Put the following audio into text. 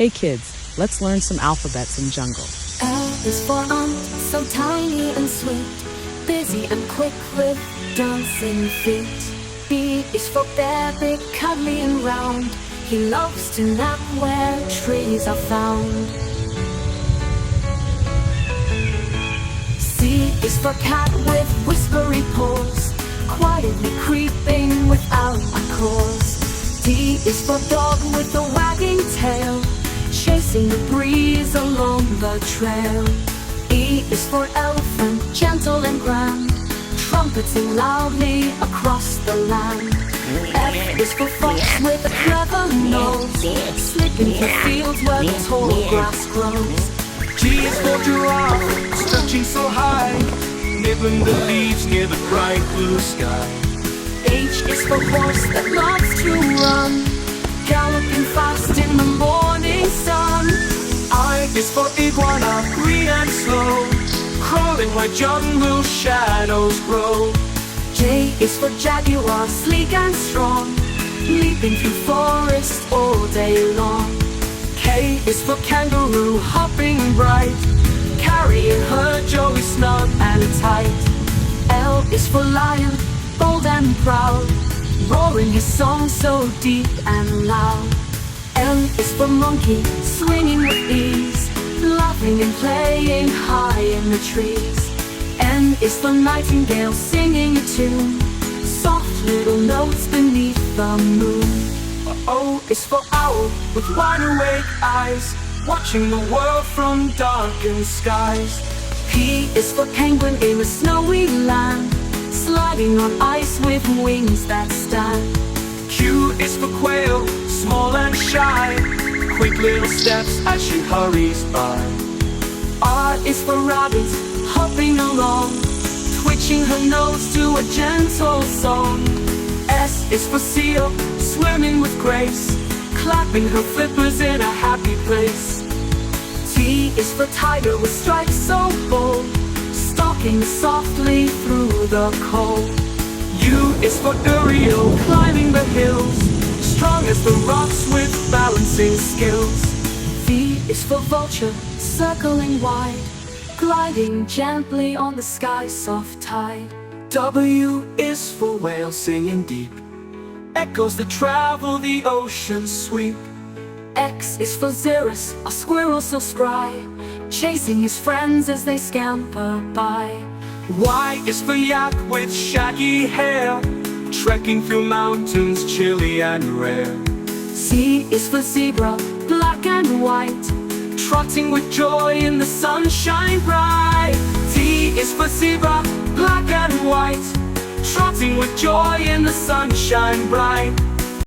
Hey kids, let's learn some alphabets in jungle. L is for aunt, so tiny and sweet, busy and quick with dancing feet. B is for bear, big, cuddly and round, he loves to nap where trees are found. C is for cat with whispery paws, quietly creeping without a cause. D is for dog with a wagging tail, chasing the breeze along the trail. E is for elephant, gentle and grand, trumpeting loudly across the land. F is for fox with a clever nose, slipping through fields where the tall grass grows. G is for giraffe, stretching so high, nibbling the leaves near the bright blue sky. H is for horse that loves to run, galloping fast in the morning sun. I is for iguana, green and slow, crawling where jungle shadows grow. J is for jaguar, sleek and strong, leaping through forests all day long. K is for kangaroo, hopping bright, carrying her joey snug and tight. L is for lion, bold and proud, roaring his song so deep and loud. M is for monkey, swinging with ease, laughing and playing high in the trees. N is for nightingale, singing a tune, soft little notes beneath the moon. O is for owl, with wide awake eyes, watching the world from darkened skies. P is for penguin in a snowy land, sliding on ice with wings that stand. Q is for quail, small and shy, quick little steps as she hurries by. R is for rabbit, hopping along, twitching her nose to a gentle song. S is for seal, swimming with grace, clapping her flippers in a happy place. T is for tiger with stripes so bold, stalking softly through the cold. U is for Uriel, climbing the hills, strong as the rocks with balancing skills. V is for vulture, circling wide, gliding gently on the sky's soft tide. W is for whale, singing deep, echoes that travel the ocean's sweep. X is for Xerus, a squirrel so spry, chasing his friends as they scamper by. Y is for yak with shaggy hair, trekking through mountains chilly and rare. Z is for zebra, black and white, trotting with joy in the sunshine bright. T is for zebra, black and white, trotting with joy in the sunshine bright.